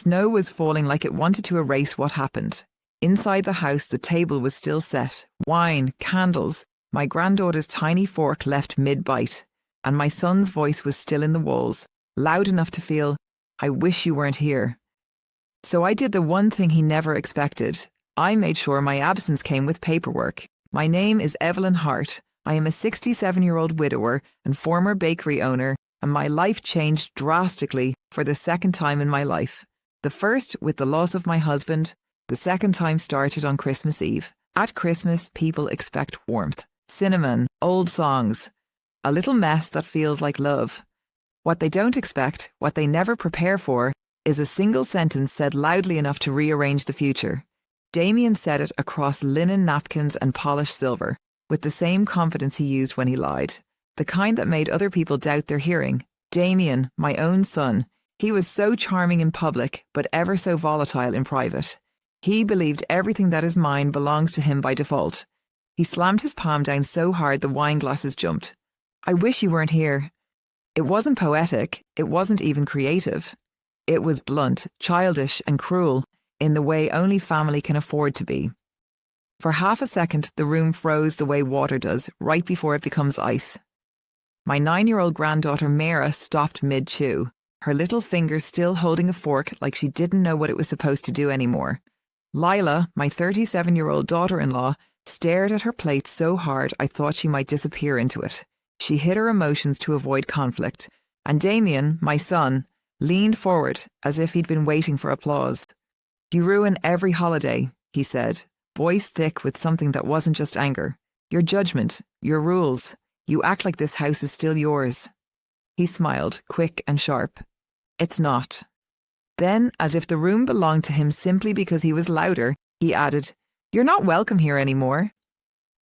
Snow was falling like it wanted to erase what happened. Inside the house, the table was still set. Wine, candles, my granddaughter's tiny fork left mid-bite, and my son's voice was still in the walls, loud enough to feel, I wish you weren't here. So I did the one thing he never expected. I made sure my absence came with paperwork. My name is Evelyn Hart. I am a 67-year-old widower and former bakery owner, and my life changed drastically for the second time in my life. The first with the loss of my husband. The second time started on Christmas Eve. At Christmas, people expect warmth, cinnamon, old songs, a little mess that feels like love. What they don't expect, what they never prepare for, is a single sentence said loudly enough to rearrange the future. Damien said it across linen napkins and polished silver, with the same confidence he used when he lied. The kind that made other people doubt their hearing. Damien, my own son. He was so charming in public, but ever so volatile in private. He believed everything that is mine belongs to him by default. He slammed his palm down so hard the wine glasses jumped. I wish you weren't here. It wasn't poetic. It wasn't even creative. It was blunt, childish, and cruel, in the way only family can afford to be. For half a second, the room froze the way water does, right before it becomes ice. My 9-year-old granddaughter Mara stopped mid-chew, her little fingers still holding a fork like she didn't know what it was supposed to do anymore. Lila, my 37-year-old daughter-in-law, stared at her plate so hard I thought she might disappear into it. She hid her emotions to avoid conflict, and Damien, my son, leaned forward as if he'd been waiting for applause. You ruin every holiday, he said, voice thick with something that wasn't just anger. Your judgment, your rules. You act like this house is still yours. He smiled, quick and sharp. It's not. Then, as if the room belonged to him simply because he was louder, he added, You're not welcome here anymore.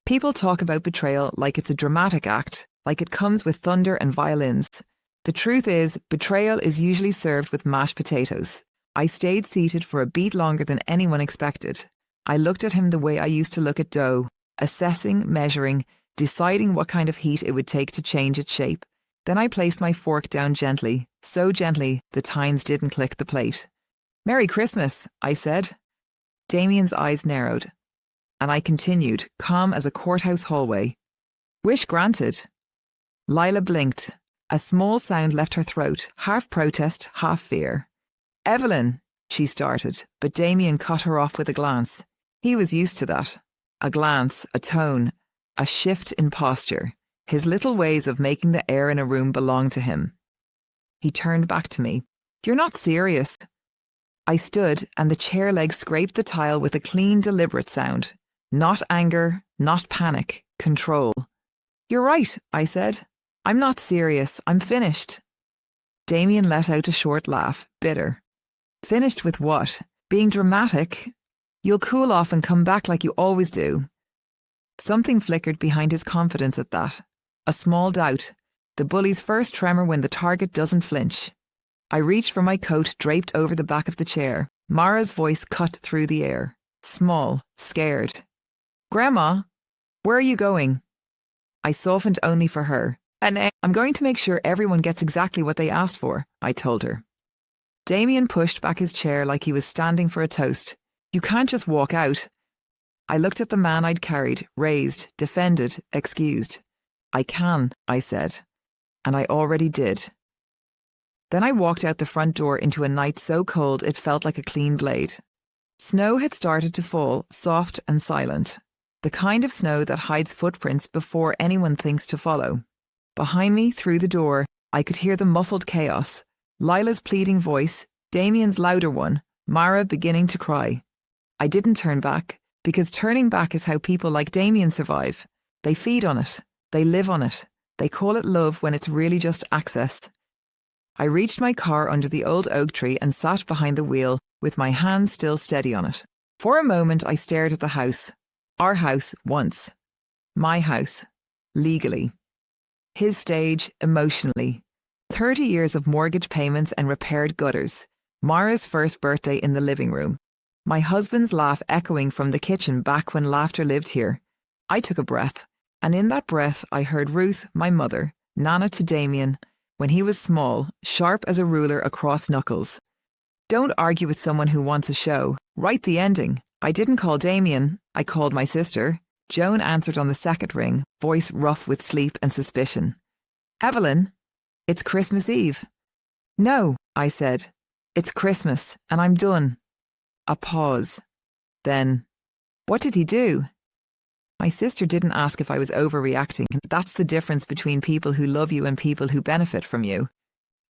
People talk about betrayal like it's a dramatic act, like it comes with thunder and violins. The truth is, betrayal is usually served with mashed potatoes. I stayed seated for a beat longer than anyone expected. I looked at him the way I used to look at dough, assessing, measuring, deciding what kind of heat it would take to change its shape. Then I placed my fork down gently, so gently the tines didn't click the plate. Merry Christmas, I said. Damien's eyes narrowed, and I continued, calm as a courthouse hallway. Wish granted. Lila blinked. A small sound left her throat, half protest, half fear. Evelyn, she started, but Damien cut her off with a glance. He was used to that. A glance, a tone, a shift in posture. His little ways of making the air in a room belonged to him. He turned back to me. You're not serious. I stood, and the chair leg scraped the tile with a clean, deliberate sound. Not anger, not panic, control. You're right, I said. I'm not serious. I'm finished. Damien let out a short laugh, bitter. Finished with what? Being dramatic? You'll cool off and come back like you always do. Something flickered behind his confidence at that. A small doubt. The bully's first tremor when the target doesn't flinch. I reached for my coat draped over the back of the chair. Mara's voice cut through the air. Small, scared. Grandma, where are you going? I softened only for her. I'm going to make sure everyone gets exactly what they asked for, I told her. Damien pushed back his chair like he was standing for a toast. You can't just walk out. I looked at the man I'd carried, raised, defended, excused. I can, I said. And I already did. Then I walked out the front door into a night so cold it felt like a clean blade. Snow had started to fall, soft and silent. The kind of snow that hides footprints before anyone thinks to follow. Behind me, through the door, I could hear the muffled chaos. Lila's pleading voice, Damien's louder one, Mara beginning to cry. I didn't turn back, because turning back is how people like Damien survive. They feed on it. They live on it. They call it love when it's really just access. I reached my car under the old oak tree and sat behind the wheel, with my hands still steady on it. For a moment I stared at the house. Our house, once. My house. Legally. His stage, emotionally. 30 years of mortgage payments and repaired gutters. Mara's first birthday in the living room. My husband's laugh echoing from the kitchen back when laughter lived here. I took a breath, and in that breath I heard Ruth, my mother, Nana to Damien, when he was small, sharp as a ruler across knuckles. Don't argue with someone who wants a show. Write the ending. I didn't call Damien. I called my sister. Joan answered on the second ring, voice rough with sleep and suspicion. Evelyn, it's Christmas Eve. No, I said. It's Christmas, and I'm done. A pause. Then, what did he do? My sister didn't ask if I was overreacting. That's the difference between people who love you and people who benefit from you.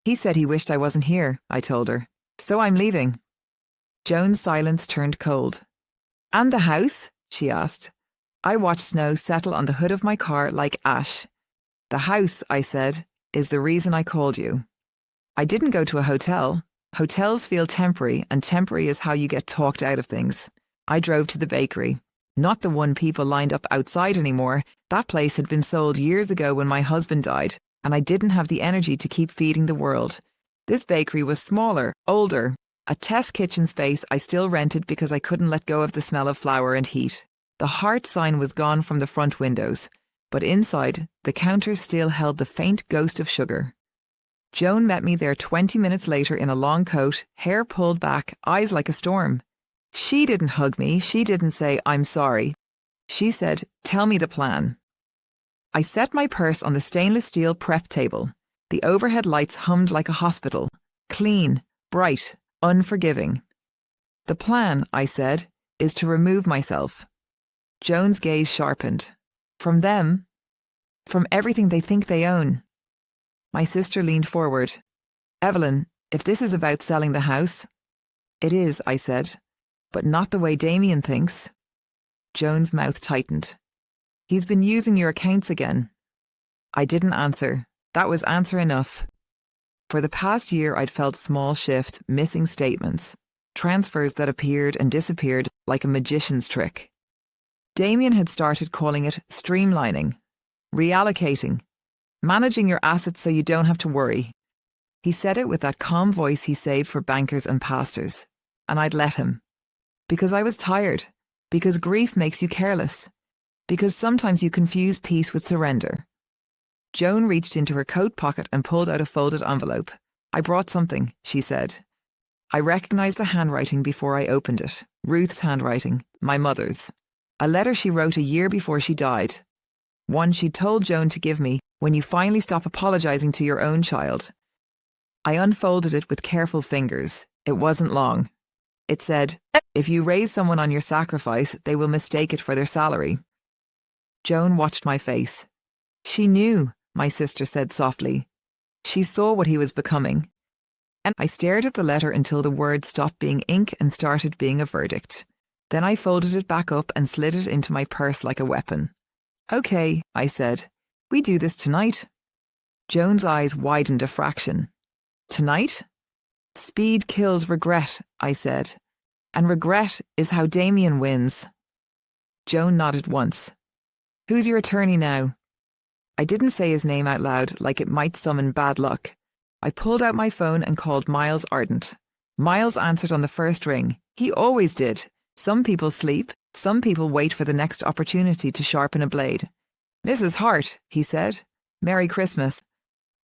He said he wished I wasn't here, I told her. So I'm leaving. Joan's silence turned cold. And the house? She asked. I watched snow settle on the hood of my car like ash. The house, I said, is the reason I called you. I didn't go to a hotel. Hotels feel temporary, and temporary is how you get talked out of things. I drove to the bakery. Not the one people lined up outside anymore. That place had been sold years ago when my husband died, and I didn't have the energy to keep feeding the world. This bakery was smaller, older, a test kitchen space I still rented because I couldn't let go of the smell of flour and heat. The heart sign was gone from the front windows, but inside, the counters still held the faint ghost of sugar. Joan met me there 20 minutes later in a long coat, hair pulled back, eyes like a storm. She didn't hug me, she didn't say, I'm sorry. She said, tell me the plan. I set my purse on the stainless steel prep table. The overhead lights hummed like a hospital. Clean, bright, unforgiving. The plan, I said, is to remove myself. Joan's gaze sharpened. From them? From everything they think they own. My sister leaned forward. Evelyn, if this is about selling the house. It is, I said, but not the way Damien thinks. Joan's mouth tightened. He's been using your accounts again. I didn't answer. That was answer enough. For the past year, I'd felt small shifts, missing statements, transfers that appeared and disappeared like a magician's trick. Damien had started calling it streamlining, reallocating, managing your assets so you don't have to worry. He said it with that calm voice he saved for bankers and pastors, and I'd let him. Because I was tired, because grief makes you careless, because sometimes you confuse peace with surrender. Joan reached into her coat pocket and pulled out a folded envelope. I brought something, she said. I recognized the handwriting before I opened it. Ruth's handwriting, my mother's. A letter she wrote a year before she died. One she'd told Joan to give me when you finally stop apologizing to your own child. I unfolded it with careful fingers. It wasn't long. It said, if you raise someone on your sacrifice, they will mistake it for their salary. Joan watched my face. She knew, my sister said softly. She saw what he was becoming. And I stared at the letter until the words stopped being ink and started being a verdict. Then I folded it back up and slid it into my purse like a weapon. Okay, I said. We do this tonight. Joan's eyes widened a fraction. Tonight? Speed kills regret, I said. And regret is how Damien wins. Joan nodded once. Who's your attorney now? I didn't say his name out loud like it might summon bad luck. I pulled out my phone and called Miles Ardent. Miles answered on the first ring. He always did. Some people sleep. Some people wait for the next opportunity to sharpen a blade. Mrs. Hart, he said. Merry Christmas.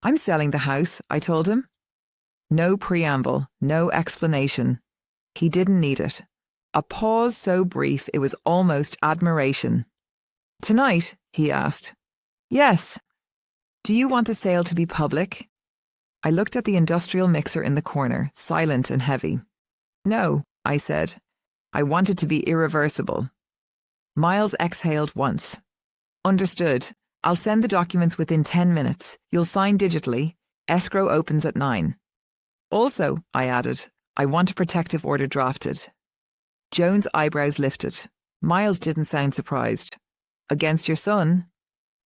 I'm selling the house, I told him. No preamble, no explanation. He didn't need it. A pause so brief it was almost admiration. Tonight, he asked. Yes. Do you want the sale to be public? I looked at the industrial mixer in the corner, silent and heavy. No, I said. I want it to be irreversible. Miles exhaled once. Understood. I'll send the documents within 10 minutes. You'll sign digitally. Escrow opens at 9. Also, I added, I want a protective order drafted. Joan's eyebrows lifted. Miles didn't sound surprised. Against your son?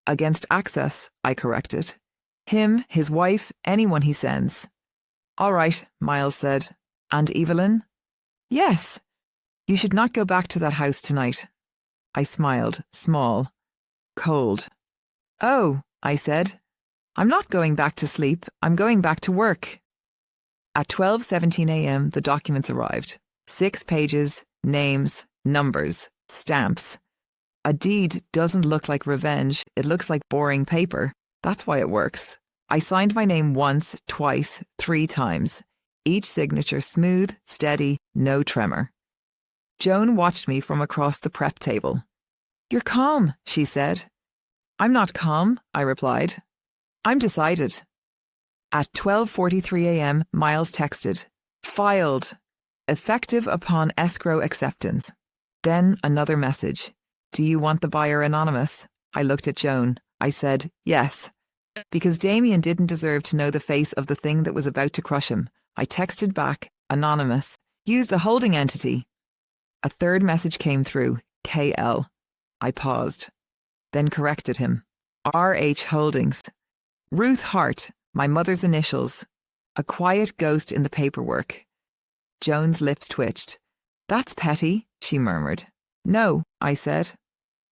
Against access, I corrected. Him, his wife, anyone he sends. All right, Miles said. And Evelyn? Yes. You should not go back to that house tonight. I smiled, small, cold. Oh, I said. I'm not going back to sleep. I'm going back to work. At 12:17 a.m., the documents arrived. 6 pages, names, numbers, stamps. A deed doesn't look like revenge. It looks like boring paper. That's why it works. I signed my name once, twice, 3 times. each signature smooth, steady, no tremor. Joan watched me from across the prep table. "You're calm," she said. "I'm not calm," I replied. "I'm decided." At 12:43 a.m., Miles texted, "Filed. Effective upon escrow acceptance." Then another message. "Do you want the buyer anonymous?" I looked at Joan. I said, "Yes." Because Damien didn't deserve to know the face of the thing that was about to crush him, I texted back, "Anonymous. Use the holding entity." A third message came through, KL. I paused, then corrected him. RH Holdings. Ruth Hart, my mother's initials. A quiet ghost in the paperwork. Joan's lips twitched. "That's petty," she murmured. "No," I said.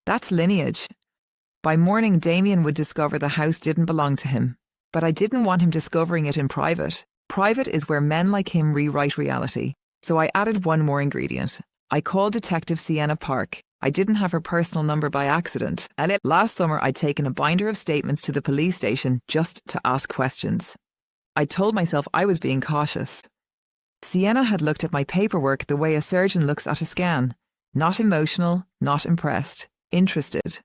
"That's lineage." By morning, Damien would discover the house didn't belong to him. But I didn't want him discovering it in private. Private is where men like him rewrite reality. So I added one more ingredient. I called Detective Sienna Park. I didn't have her personal number by accident. And last summer, I'd taken a binder of statements to the police station just to ask questions. I told myself I was being cautious. Sienna had looked at my paperwork the way a surgeon looks at a scan. Not emotional, not impressed, interested.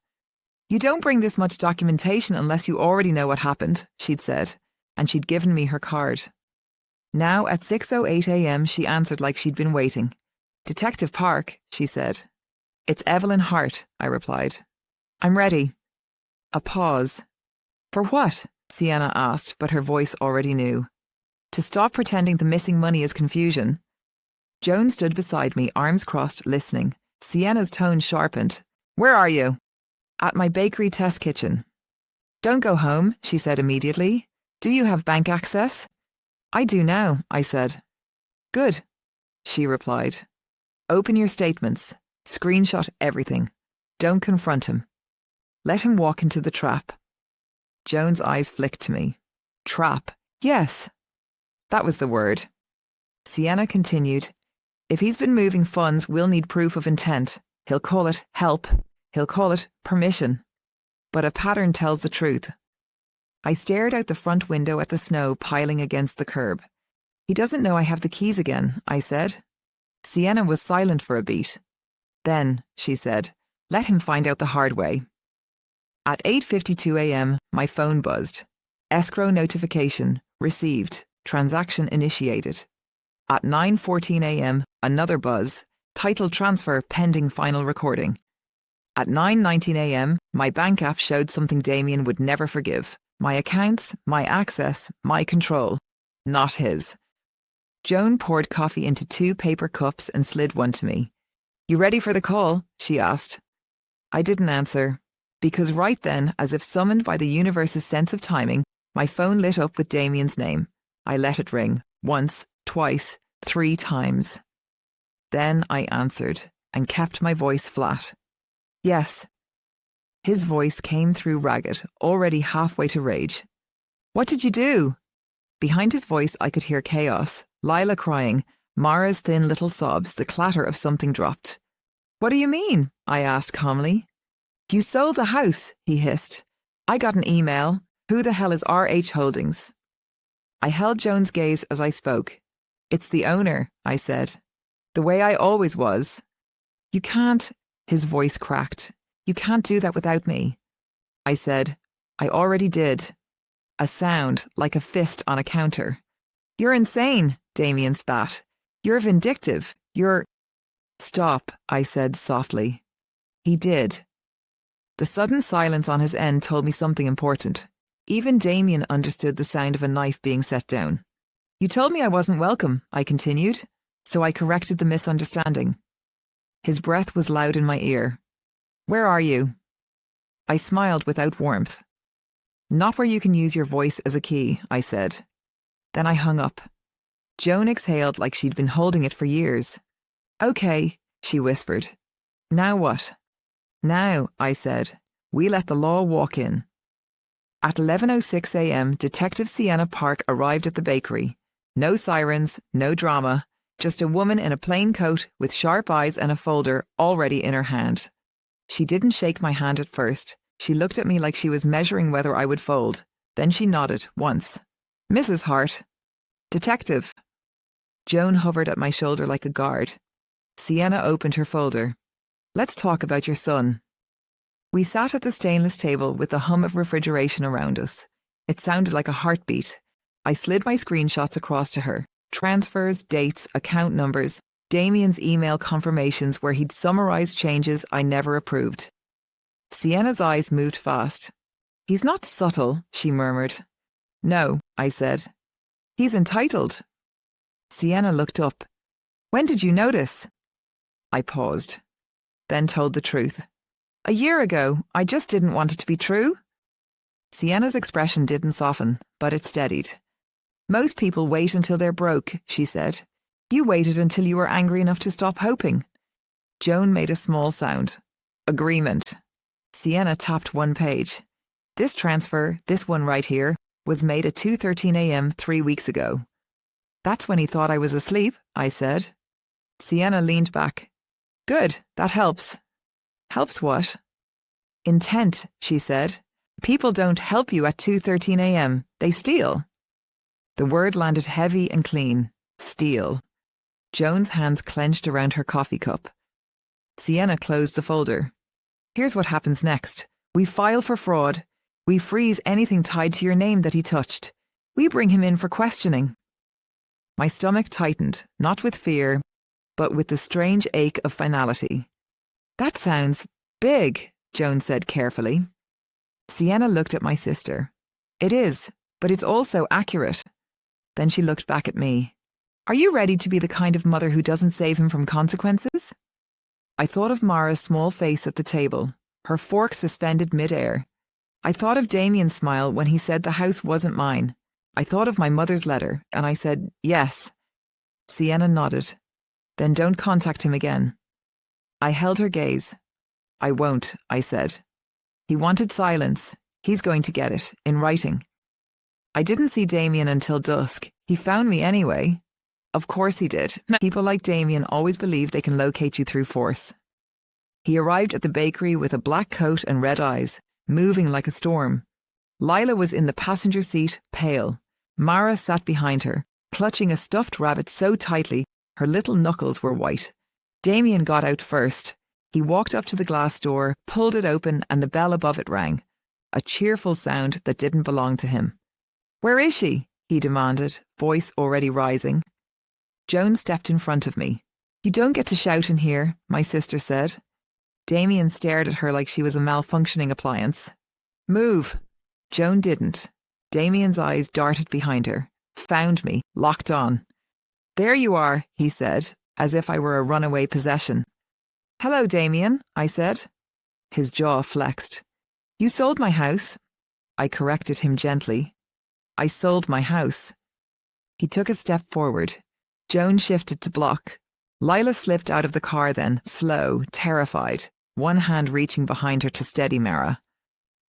"You don't bring this much documentation unless you already know what happened," she'd said, and she'd given me her card. Now at 6:08 a.m. she answered like she'd been waiting. "Detective Park," she said. "It's Evelyn Hart," I replied. "I'm ready." A pause. "For what?" Sienna asked, but her voice already knew. "To stop pretending the missing money is confusion." Joan stood beside me, arms crossed, listening. Sienna's tone sharpened. "Where are you?" "At my bakery test kitchen." "Don't go home," she said immediately. "Do you have bank access?" "I do now," I said. "Good," she replied. "Open your statements. Screenshot everything. Don't confront him. Let him walk into the trap." Joan's eyes flicked to me. Trap. Yes. That was the word. Sienna continued, "If he's been moving funds, we'll need proof of intent. He'll call it help. He'll call it permission. But a pattern tells the truth." I stared out the front window at the snow piling against the curb. "He doesn't know I have the keys again," I said. Sienna was silent for a beat. "Then," she said, "let him find out the hard way." At 8:52 a.m., my phone buzzed. Escrow notification, received, transaction initiated. At 9:14 a.m., another buzz, title transfer pending final recording. At 9:19 a.m., my bank app showed something Damien would never forgive. My accounts, my access, my control. Not his. Joan poured coffee into 2 paper cups and slid one to me. "You ready for the call?" she asked. I didn't answer, because right then, as if summoned by the universe's sense of timing, my phone lit up with Damien's name. I let it ring, once, twice, 3 times. Then I answered, and kept my voice flat. "Yes." His voice came through ragged, already halfway to rage. "What did you do?" Behind his voice I could hear chaos, Lila crying, Mara's thin little sobs, the clatter of something dropped. "What do you mean?" I asked calmly. "You sold the house," he hissed. "I got an email. Who the hell is RH Holdings?" I held Joan's gaze as I spoke. "It's the owner," I said. "The way I always was." "You can't," his voice cracked. "You can't do that without me." I said, "I already did." A sound like a fist on a counter. "You're insane," Damien spat. "You're vindictive. You're—" "Stop," I said softly. He did. The sudden silence on his end told me something important. Even Damien understood the sound of a knife being set down. "You told me I wasn't welcome," I continued, so I corrected the misunderstanding. His breath was loud in my ear. "Where are you?" I smiled without warmth. "Not where you can use your voice as a key," I said. Then I hung up. Joan exhaled like she'd been holding it for years. "Okay," she whispered. "Now what?" "Now," I said, "we let the law walk in." At 11:06 a.m., Detective Sienna Park arrived at the bakery. No sirens, no drama, just a woman in a plain coat with sharp eyes and a folder already in her hand. She didn't shake my hand at first. She looked at me like she was measuring whether I would fold. Then she nodded once. "Mrs. Hart." "Detective." Joan hovered at my shoulder like a guard. Sienna opened her folder. Let's talk about your son. We sat at the stainless table with the hum of refrigeration around us. It sounded like a heartbeat. I slid my screenshots across to her. Transfers, dates, account numbers, Damien's email confirmations where he'd summarized changes I never approved. Sienna's eyes moved fast. He's not subtle, she murmured. No, I said. He's entitled. Sienna looked up. When did you notice? I paused, then told the truth. A year ago, I just didn't want it to be true. Sienna's expression didn't soften, but it steadied. Most people wait until they're broke, she said. You waited until you were angry enough to stop hoping. Joan made a small sound. Agreement. Sienna tapped one page. This transfer, this one right here, was made at 2:13 a.m. 3 weeks ago. That's when he thought I was asleep, I said. Sienna leaned back. Good, that helps. Helps what? Intent, she said. People don't help you at 2:13 a.m. They steal. The word landed heavy and clean. Steal. Joan's hands clenched around her coffee cup. Sienna closed the folder. Here's what happens next. We file for fraud. We freeze anything tied to your name that he touched. We bring him in for questioning. My stomach tightened, not with fear, but with the strange ache of finality. That sounds big, Joan said carefully. Sienna looked at my sister. It is, but it's also accurate. Then she looked back at me. Are you ready to be the kind of mother who doesn't save him from consequences? I thought of Mara's small face at the table, her fork suspended mid-air. I thought of Damien's smile when he said the house wasn't mine. I thought of my mother's letter, and I said, yes. Sienna nodded. Then don't contact him again. I held her gaze. I won't, I said. He wanted silence. He's going to get it, in writing. I didn't see Damien until dusk. He found me anyway. Of course he did. People like Damien always believe they can locate you through force. He arrived at the bakery with a black coat and red eyes, moving like a storm. Lila was in the passenger seat, pale. Mara sat behind her, clutching a stuffed rabbit so tightly her little knuckles were white. Damien got out first. He walked up to the glass door, pulled it open, and the bell above it rang. A cheerful sound that didn't belong to him. Where is she? He demanded, voice already rising. Joan stepped in front of me. You don't get to shout in here, my sister said. Damien stared at her like she was a malfunctioning appliance. Move. Joan didn't. Damien's eyes darted behind her. Found me, locked on. There you are, he said, as if I were a runaway possession. Hello, Damien, I said. His jaw flexed. You sold my house. I corrected him gently. I sold my house. He took a step forward. Joan shifted to block. Lila slipped out of the car then, slow, terrified, one hand reaching behind her to steady Mara.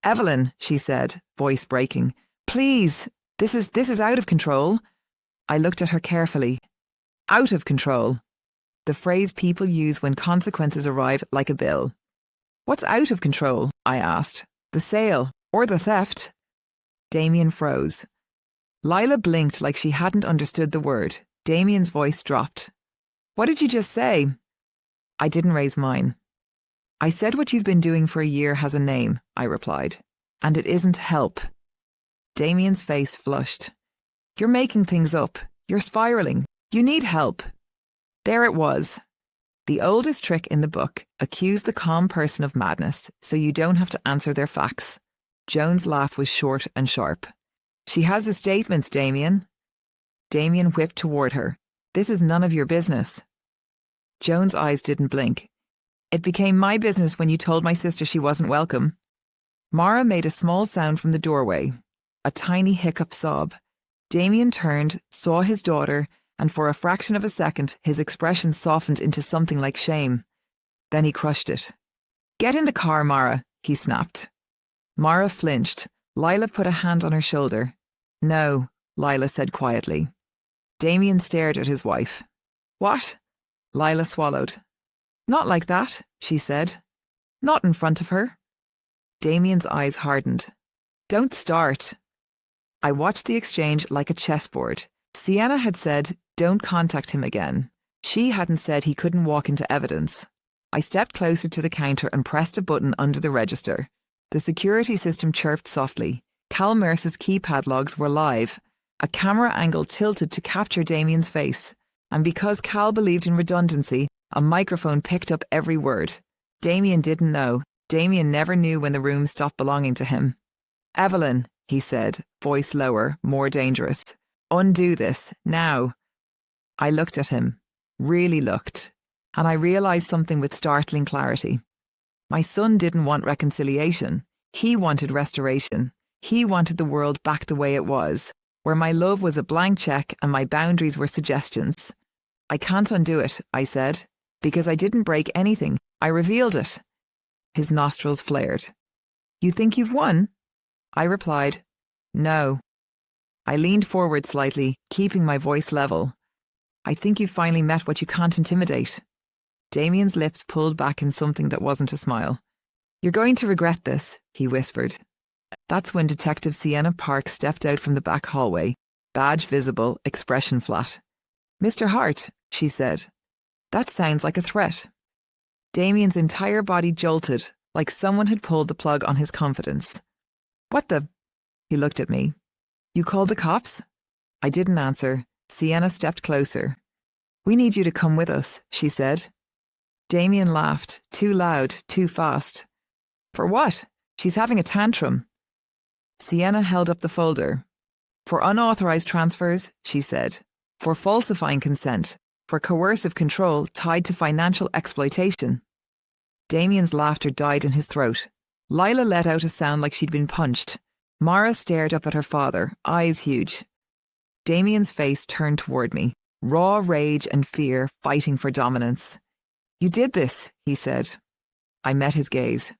Evelyn, she said, voice breaking. Please, this is out of control. I looked at her carefully. Out of control. The phrase people use when consequences arrive like a bill. What's out of control? I asked. The sale, or the theft? Damien froze. Lila blinked like she hadn't understood the word. Damien's voice dropped. What did you just say? I didn't raise mine. I said what you've been doing for a year has a name, I replied. And it isn't help. Damien's face flushed. You're making things up. You're spiraling. You need help. There it was. The oldest trick in the book, accuse the calm person of madness so you don't have to answer their facts. Joan's laugh was short and sharp. She has the statements, Damien. Damien whipped toward her. This is none of your business. Joan's eyes didn't blink. It became my business when you told my sister she wasn't welcome. Mara made a small sound from the doorway. A tiny hiccup sob. Damien turned, saw his daughter, and for a fraction of a second his expression softened into something like shame. Then he crushed it. Get in the car, Mara, he snapped. Mara flinched. Lila put a hand on her shoulder. No, Lila said quietly. Damien stared at his wife. What? Lila swallowed. Not like that, she said. Not in front of her. Damien's eyes hardened. Don't start. I watched the exchange like a chessboard. Sienna had said, Don't contact him again. She hadn't said he couldn't walk into evidence. I stepped closer to the counter and pressed a button under the register. The security system chirped softly. Cal Merce's keypad logs were live. A camera angle tilted to capture Damien's face. And because Cal believed in redundancy, a microphone picked up every word. Damien didn't know. Damien never knew when the room stopped belonging to him. Evelyn, he said, voice lower, more dangerous. Undo this, now. I looked at him, really looked, and I realised something with startling clarity. My son didn't want reconciliation. He wanted restoration. He wanted the world back the way it was, where my love was a blank check and my boundaries were suggestions. I can't undo it, I said, because I didn't break anything. I revealed it. His nostrils flared. You think you've won? I replied, no. I leaned forward slightly, keeping my voice level. I think you've finally met what you can't intimidate. Damien's lips pulled back in something that wasn't a smile. You're going to regret this, he whispered. That's when Detective Sienna Park stepped out from the back hallway, badge visible, expression flat. Mr. Hart, she said. That sounds like a threat. Damien's entire body jolted, like someone had pulled the plug on his confidence. What the? He looked at me. You called the cops? I didn't answer. Sienna stepped closer. We need you to come with us, she said. Damien laughed, too loud, too fast. For what? She's having a tantrum. Sienna held up the folder. For unauthorized transfers, she said. For falsifying consent. For coercive control tied to financial exploitation. Damien's laughter died in his throat. Lila let out a sound like she'd been punched. Mara stared up at her father, eyes huge. Damien's face turned toward me, raw rage and fear fighting for dominance. You did this, he said. I met his gaze.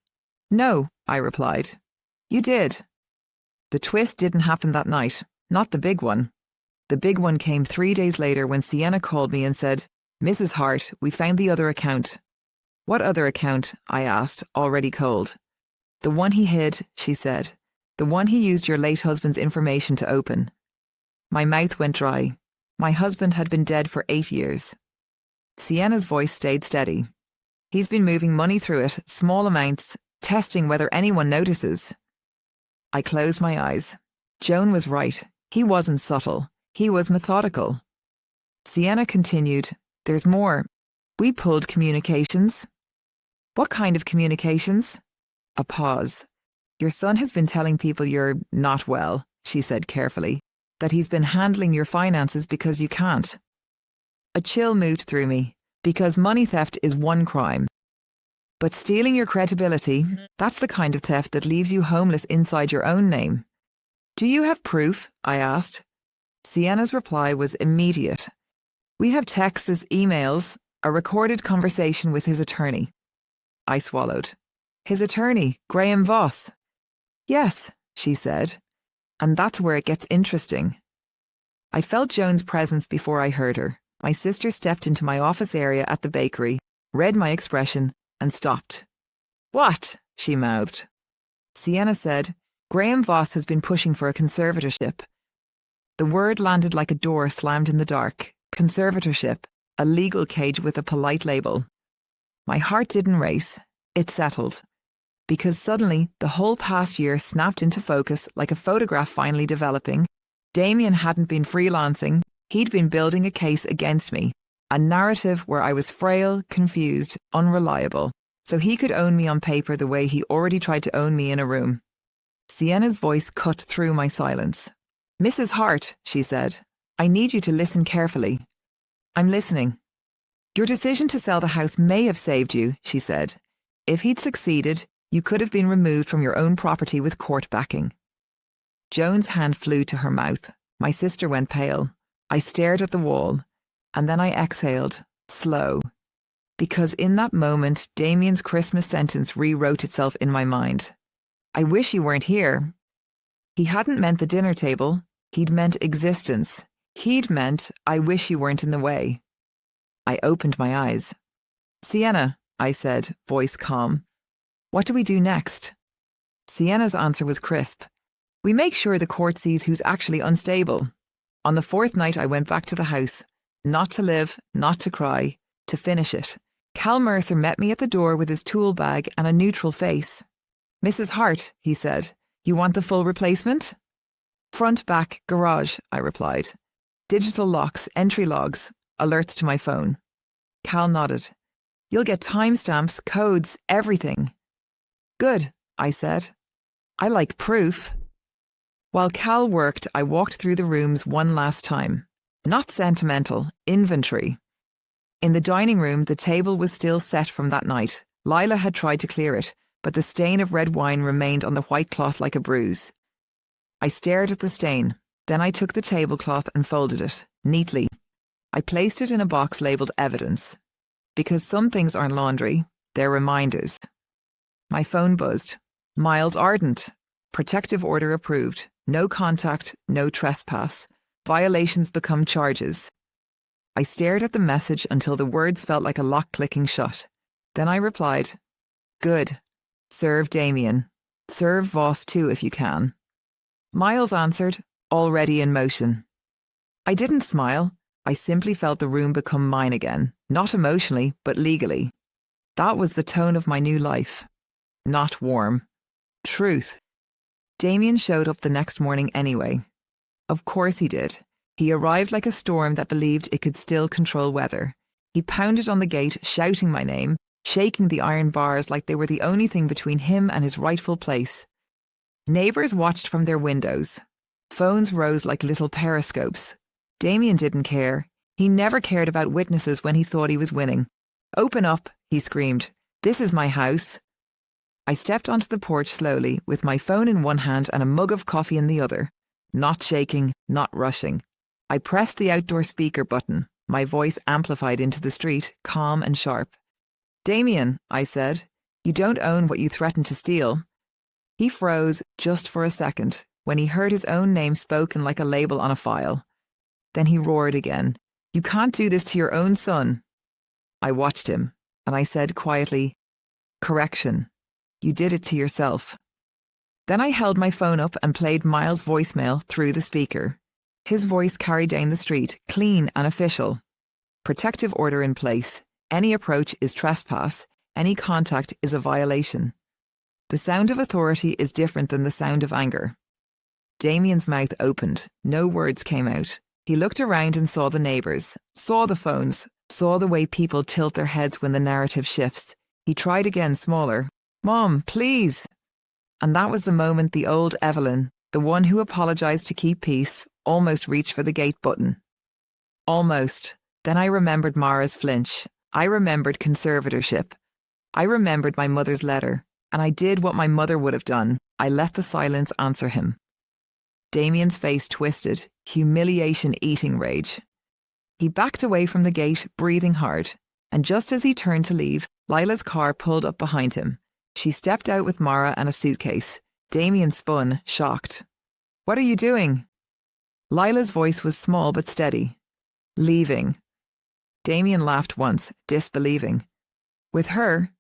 No, I replied. You did. The twist didn't happen that night, not the big one. The big one came 3 days later when Sienna called me and said, Mrs. Hart, we found the other account. What other account? I asked, already cold. The one he hid, she said. The one he used your late husband's information to open. My mouth went dry. My husband had been dead for 8 years. Sienna's voice stayed steady. He's been moving money through it, small amounts, testing whether anyone notices. I closed my eyes. Joan was right. He wasn't subtle. He was methodical. Sienna continued, There's more. We pulled communications. What kind of communications? A pause. Your son has been telling people you're not well, she said carefully, that he's been handling your finances because you can't. A chill moved through me, because money theft is one crime. But stealing your credibility, that's the kind of theft that leaves you homeless inside your own name. Do you have proof? I asked. Sienna's reply was immediate. We have texts, emails, a recorded conversation with his attorney. I swallowed. His attorney, Graham Voss. Yes, she said. And that's where it gets interesting. I felt Joan's presence before I heard her. My sister stepped into my office area at the bakery, read my expression, and stopped. What? She mouthed. Sienna said, Graham Voss has been pushing for a conservatorship. The word landed like a door slammed in the dark. Conservatorship, a legal cage with a polite label. My heart didn't race. It settled. Because suddenly, the whole past year snapped into focus like a photograph finally developing. Damien hadn't been freelancing. He'd been building a case against me. A narrative where I was frail, confused, unreliable. So he could own me on paper the way he already tried to own me in a room. Sienna's voice cut through my silence. Mrs. Hart, she said, I need you to listen carefully. I'm listening. Your decision to sell the house may have saved you, she said. If he'd succeeded, you could have been removed from your own property with court backing. Joan's hand flew to her mouth. My sister went pale. I stared at the wall, and then I exhaled, slow. Because in that moment, Damien's Christmas sentence rewrote itself in my mind. I wish you weren't here. He hadn't meant the dinner table. He'd meant existence. He'd meant, I wish you weren't in the way. I opened my eyes. Sienna, I said, voice calm. What do we do next? Sienna's answer was crisp. We make sure the court sees who's actually unstable. On the 4th night I went back to the house. Not to live, not to cry, to finish it. Cal Mercer met me at the door with his tool bag and a neutral face. "Mrs. Hart," he said, "you want the full replacement?" "Front, back, garage," I replied. "Digital locks, entry logs, alerts to my phone." Cal nodded. "You'll get timestamps, codes, everything." "Good," I said. "I like proof." While Cal worked, I walked through the rooms one last time. Not sentimental, inventory. In the dining room, the table was still set from that night. Lila had tried to clear it, but the stain of red wine remained on the white cloth like a bruise. I stared at the stain. Then I took the tablecloth and folded it, neatly. I placed it in a box labelled evidence. Because some things aren't laundry, they're reminders. My phone buzzed. Miles Ardent. Protective order approved. No contact, no trespass. Violations become charges. I stared at the message until the words felt like a lock clicking shut. Then I replied, "Good. Serve Damien. Serve Voss too if you can." Miles answered, "Already in motion." I didn't smile. I simply felt the room become mine again, not emotionally, but legally. That was the tone of my new life. Not warm. Truth. Damien showed up the next morning anyway. Of course he did. He arrived like a storm that believed it could still control weather. He pounded on the gate, shouting my name, shaking the iron bars like they were the only thing between him and his rightful place. Neighbours watched from their windows. Phones rose like little periscopes. Damien didn't care. He never cared about witnesses when he thought he was winning. "Open up," he screamed. "This is my house." I stepped onto the porch slowly, with my phone in one hand and a mug of coffee in the other. Not shaking, not rushing. I pressed the outdoor speaker button. My voice amplified into the street, calm and sharp. "Damien," I said, "you don't own what you threatened to steal." He froze just for a second when he heard his own name spoken like a label on a file. Then he roared again. "You can't do this to your own son." I watched him, and I said quietly, "Correction. You did it to yourself." Then I held my phone up and played Miles' voicemail through the speaker. His voice carried down the street, clean and official. Protective order in place. Any approach is trespass. Any contact is a violation. The sound of authority is different than the sound of anger. Damien's mouth opened. No words came out. He looked around and saw the neighbours, saw the phones, saw the way people tilt their heads when the narrative shifts. He tried again, smaller. "Mom, please." And that was the moment the old Evelyn, the one who apologised to keep peace, almost reached for the gate button. Almost. Then I remembered Mara's flinch. I remembered conservatorship. I remembered my mother's letter. And I did what my mother would have done. I let the silence answer him. Damien's face twisted, humiliation eating rage. He backed away from the gate, breathing hard. And just as he turned to leave, Lila's car pulled up behind him. She stepped out with Mara and a suitcase. Damien spun, shocked. "What are you doing?" Lila's voice was small but steady. "Leaving." Damien laughed once, disbelieving. "With her?"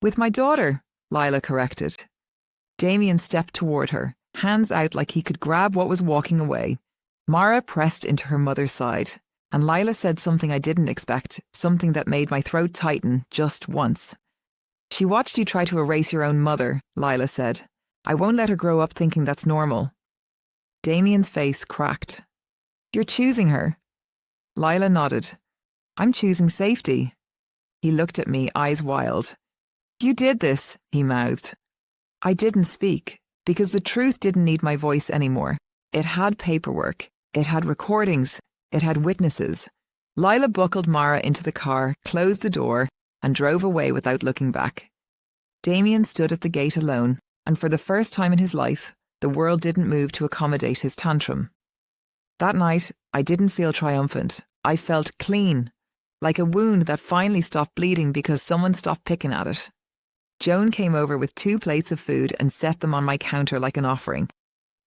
"With my daughter," Lila corrected. Damien stepped toward her, hands out like he could grab what was walking away. Mara pressed into her mother's side, and Lila said something I didn't expect, something that made my throat tighten just once. "She watched you try to erase your own mother," Lila said. "I won't let her grow up thinking that's normal." Damien's face cracked. "You're choosing her." Lila nodded. "I'm choosing safety." He looked at me, eyes wild. "You did this," he mouthed. I didn't speak, because the truth didn't need my voice anymore. It had paperwork. It had recordings. It had witnesses. Lila buckled Mara into the car, closed the door, and drove away without looking back. Damien stood at the gate alone, and for the first time in his life, the world didn't move to accommodate his tantrum. That night, I didn't feel triumphant. I felt clean, like a wound that finally stopped bleeding because someone stopped picking at it. Joan came over with 2 plates of food and set them on my counter like an offering.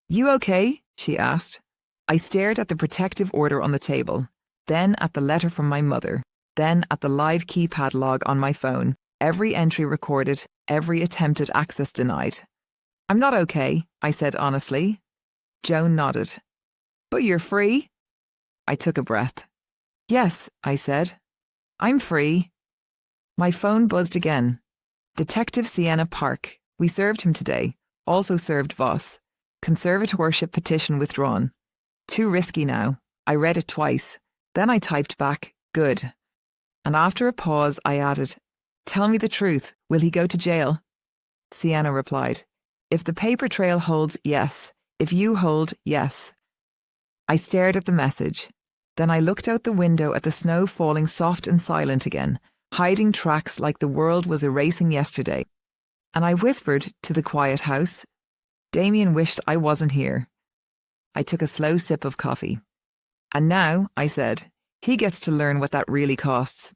"You okay?" she asked. I stared at the protective order on the table, then at the letter from my mother, then at the live keypad log on my phone, every entry recorded, every attempted access denied. "I'm not okay," I said honestly. Joan nodded. "But you're free?" I took a breath. Yes, I said. I'm free. My phone buzzed again. Detective Sienna Park. We served him today. Also served Voss. Conservatorship petition withdrawn. Too risky now. I read it twice. Then I typed back, good. And after a pause, I added, tell me the truth. Will he go to jail? Sienna replied, if the paper trail holds, yes. If you hold, yes. I stared at the message. Then I looked out the window at the snow falling soft and silent again, hiding tracks like the world was erasing yesterday. And I whispered to the quiet house, Damien wished I wasn't here. I took a slow sip of coffee. And now, I said, he gets to learn what that really costs.